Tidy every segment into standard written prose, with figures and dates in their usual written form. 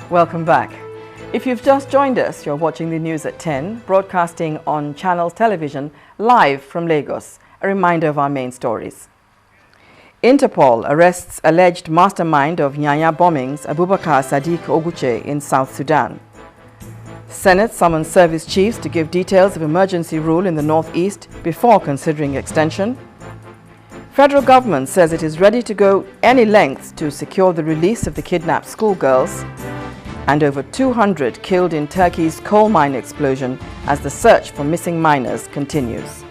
Welcome back. If you've just joined us, you're watching the news at 10, broadcasting on Channels Television live from Lagos. A reminder of our main stories. Interpol arrests alleged mastermind of Nyanya bombings, Abubakar Sadiq Oguche, in South Sudan. Senate summons service chiefs to give details of emergency rule in the northeast before considering extension. Federal government says it is ready to go any lengths to secure the release of the kidnapped schoolgirls. And over 200 killed in Turkey's coal mine explosion as the search for missing miners continues.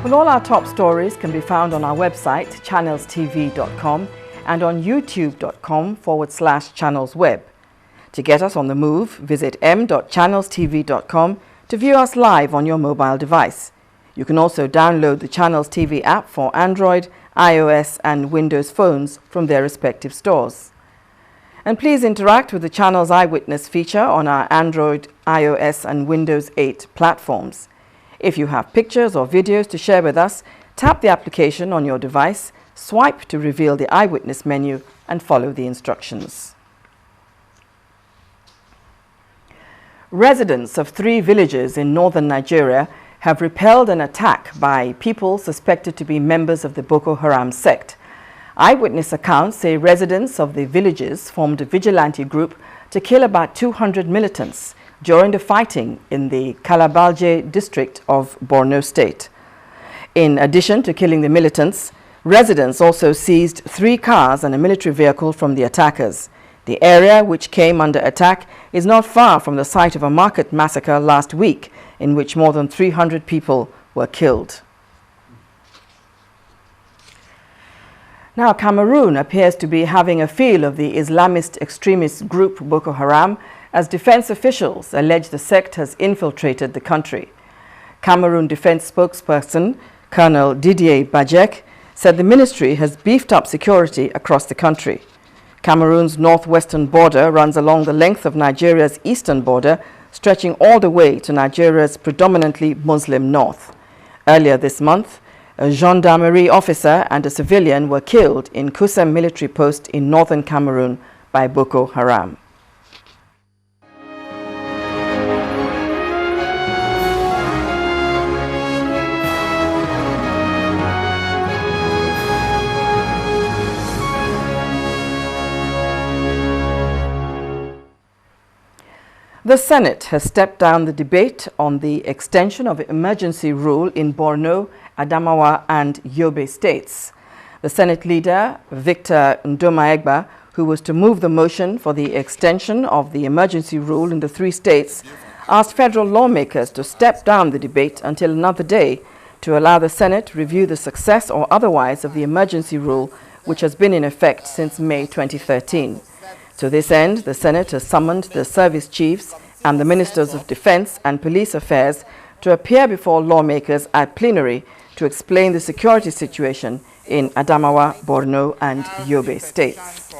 Well, all our top stories can be found on our website, channelstv.com, and on youtube.com/channelsweb. To get us on the move, visit m.channelstv.com to view us live on your mobile device. You can also download the Channels TV app for Android, iOS and Windows phones from their respective stores. And please interact with the Channels Eyewitness feature on our Android, iOS and Windows 8 platforms. If you have pictures or videos to share with us, tap the application on your device, swipe to reveal the Eyewitness menu and follow the instructions. Residents of 3 villages in northern Nigeria have repelled an attack by people suspected to be members of the Boko Haram sect. Eyewitness accounts say residents of the villages formed a vigilante group to kill about 200 militants during the fighting in the Kalabalje district of Borno State. In addition to killing the militants, residents also seized 3 cars and a military vehicle from the attackers. The area, which came under attack, is not far from the site of a market massacre last week, in which more than 300 people were killed. Now, Cameroon appears to be having a feel of the Islamist extremist group Boko Haram, as defense officials allege the sect has infiltrated the country. Cameroon defense spokesperson Colonel Didier Bajek said the ministry has beefed up security across the country. Cameroon's northwestern border runs along the length of Nigeria's eastern border, stretching all the way to Nigeria's predominantly Muslim north. Earlier this month, a gendarmerie officer and a civilian were killed in Kusem military post in northern Cameroon by Boko Haram. The Senate has stepped down the debate on the extension of emergency rule in Borno, Adamawa and Yobe states. The Senate leader, Victor Ndomaegba, who was to move the motion for the extension of the emergency rule in the 3 states, asked federal lawmakers to step down the debate until another day to allow the Senate to review the success or otherwise of the emergency rule, which has been in effect since May 2013. To this end, the Senate has summoned the service chiefs and the ministers of defense and police affairs to appear before lawmakers at plenary to explain the security situation in Adamawa, Borno and Yobe states.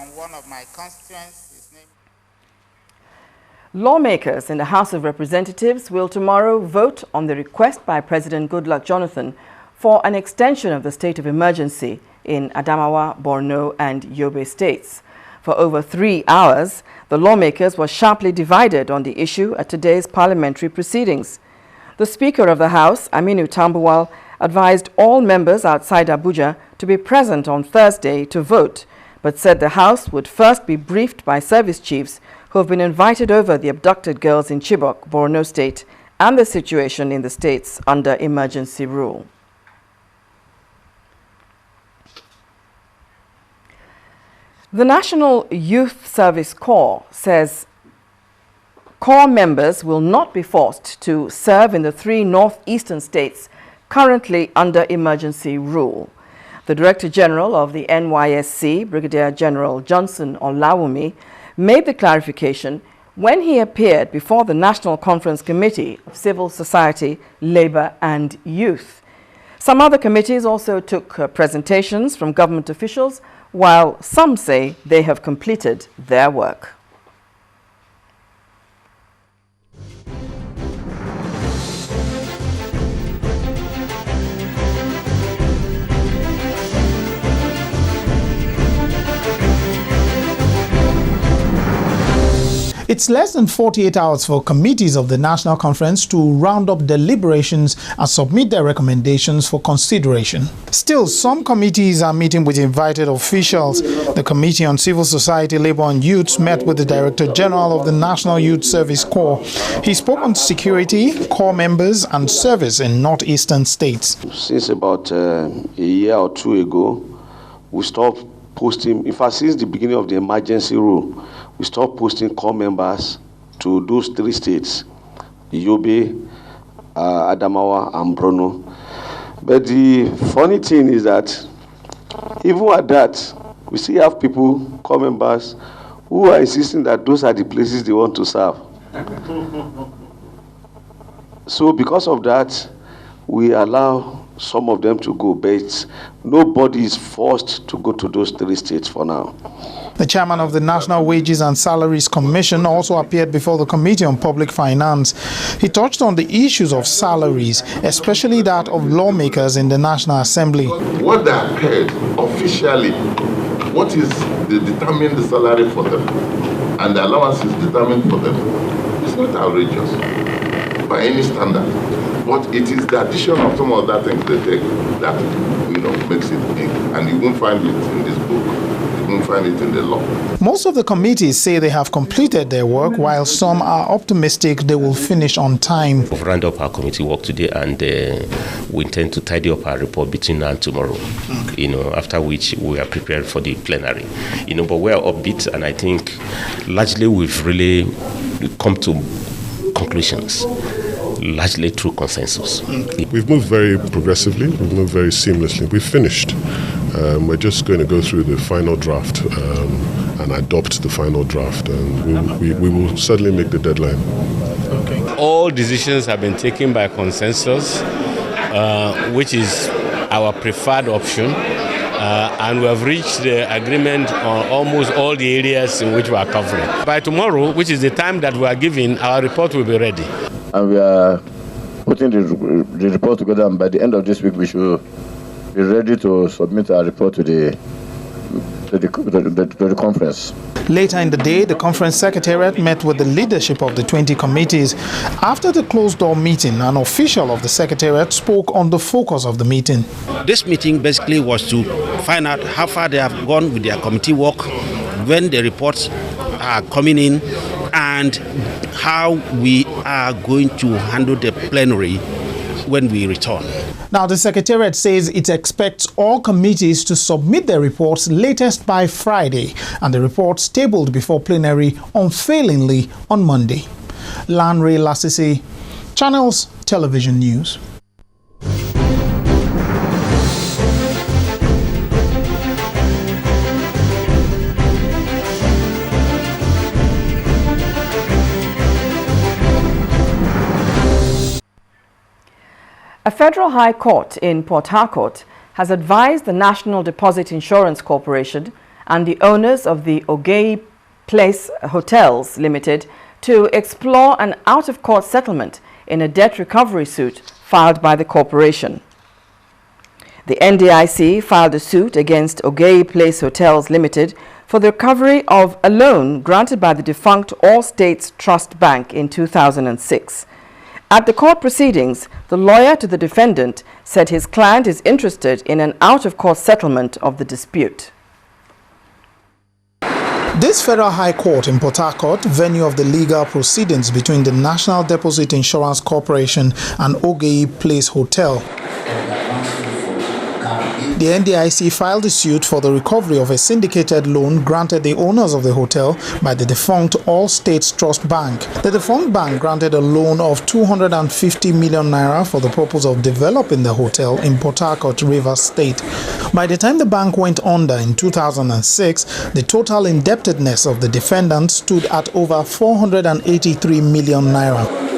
Lawmakers in the House of Representatives will tomorrow vote on the request by President Goodluck Jonathan for an extension of the state of emergency in Adamawa, Borno and Yobe states. For over 3 hours, the lawmakers were sharply divided on the issue at today's parliamentary proceedings. The Speaker of the House, Aminu Tambuwal, advised all members outside Abuja to be present on Thursday to vote, but said the House would first be briefed by service chiefs who have been invited over the abducted girls in Chibok, Borno State, and the situation in the states under emergency rule. The National Youth Service Corps says Corps members will not be forced to serve in the 3 northeastern states currently under emergency rule. The Director General of the NYSC, Brigadier General Johnson Olawumi, made the clarification when he appeared before the National Conference Committee of Civil Society, Labour and Youth. Some other committees also took presentations from government officials, while some say they have completed their work. It's less than 48 hours for committees of the National Conference to round up deliberations and submit their recommendations for consideration. Still, some committees are meeting with invited officials. The Committee on Civil Society, Labour and Youth met with the Director General of the National Youth Service Corps. He spoke on security, corps members and service in northeastern states. Since about a year or two ago, we stopped posting, in fact, since the beginning of the emergency rule, we stopped posting corps members to those 3 states, Yobe, Adamawa, and Borno. But the funny thing is that even at that, we still have people, corps members, who are insisting that those are the places they want to serve. So because of that, we allow some of them to go, but nobody is forced to go to those 3 states for now. The chairman of the National Wages and Salaries Commission also appeared before the Committee on Public Finance. He touched on the issues of salaries, especially that of lawmakers in the National Assembly. What they are paid officially, what is determine the salary for them, and the allowance is determined for them, it's not outrageous by any standard. But it is the addition of some of that things they take that makes it big. And you won't find it in this book. You won't find it in the law. Most of the committees say they have completed their work, while some are optimistic they will finish on time. We've rounded up our committee work today, and we intend to tidy up our report between now and tomorrow. Okay. After which we are prepared for the plenary. But we are upbeat, and I think largely we've really come to conclusions, largely through consensus. We've moved very progressively, we've moved very seamlessly. We've finished. We're just going to go through the final draft and adopt the final draft, and we will certainly make the deadline. Okay. All decisions have been taken by consensus, which is our preferred option. And we have reached the agreement on almost all the areas in which we are covering. By tomorrow, which is the time that we are given, our report will be ready. And we are putting the report together, and by the end of this week we should be ready to submit our report to the conference. Later in the day, the conference secretariat met with the leadership of the 20 committees. After the closed-door meeting, an official of the secretariat spoke on the focus of the meeting. This meeting basically was to find out how far they have gone with their committee work, when the reports are coming in, and how we are going to handle the plenary when we return. Now, the Secretariat says it expects all committees to submit their reports latest by Friday, and the reports tabled before plenary unfailingly on Monday. Lanre Lasisi, Channels Television News. A federal high court in Port Harcourt has advised the National Deposit Insurance Corporation and the owners of the Ogei Place Hotels Limited to explore an out-of-court settlement in a debt recovery suit filed by the corporation. The NDIC filed a suit against Ogei Place Hotels Limited for the recovery of a loan granted by the defunct All States Trust Bank in 2006. At the court proceedings, the lawyer to the defendant said his client is interested in an out-of-court settlement of the dispute. This Federal High Court in Port Harcourt, venue of the legal proceedings between the National Deposit Insurance Corporation and Ogei Place Hotel. The NDIC filed a suit for the recovery of a syndicated loan granted the owners of the hotel by the defunct All States Trust Bank. The defunct bank granted a loan of 250 million naira for the purpose of developing the hotel in Port Harcourt, Rivers State. By the time the bank went under in 2006, the total indebtedness of the defendant stood at over 483 million naira.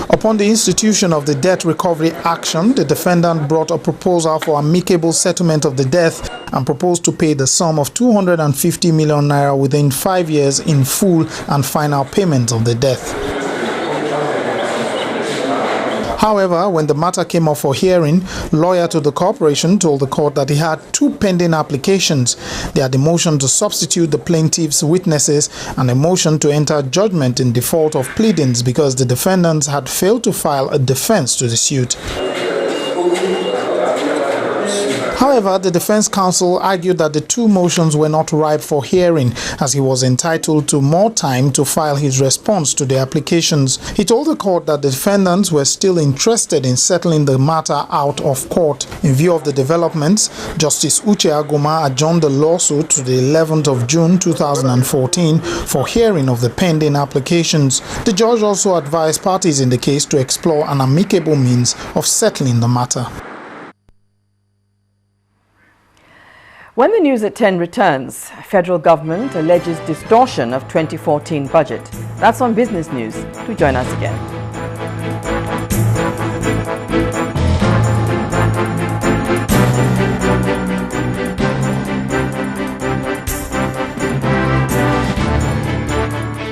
Upon the institution of the debt recovery action, the defendant brought a proposal for amicable settlement of the debt and proposed to pay the sum of 250 million naira within 5 years in full and final payment of the debt. However, when the matter came up for hearing, lawyer to the corporation told the court that he had two pending applications. They had a motion to substitute the plaintiff's witnesses and a motion to enter judgment in default of pleadings because the defendants had failed to file a defense to the suit. However, the defense counsel argued that the two motions were not ripe for hearing as he was entitled to more time to file his response to the applications. He told the court that the defendants were still interested in settling the matter out of court. In view of the developments, Justice Uche Aguma adjourned the lawsuit to the 11th of June 2014 for hearing of the pending applications. The judge also advised parties in the case to explore an amicable means of settling the matter. When the news at 10 returns, federal government alleges distortion of 2014 budget. That's on Business News. Do join us again.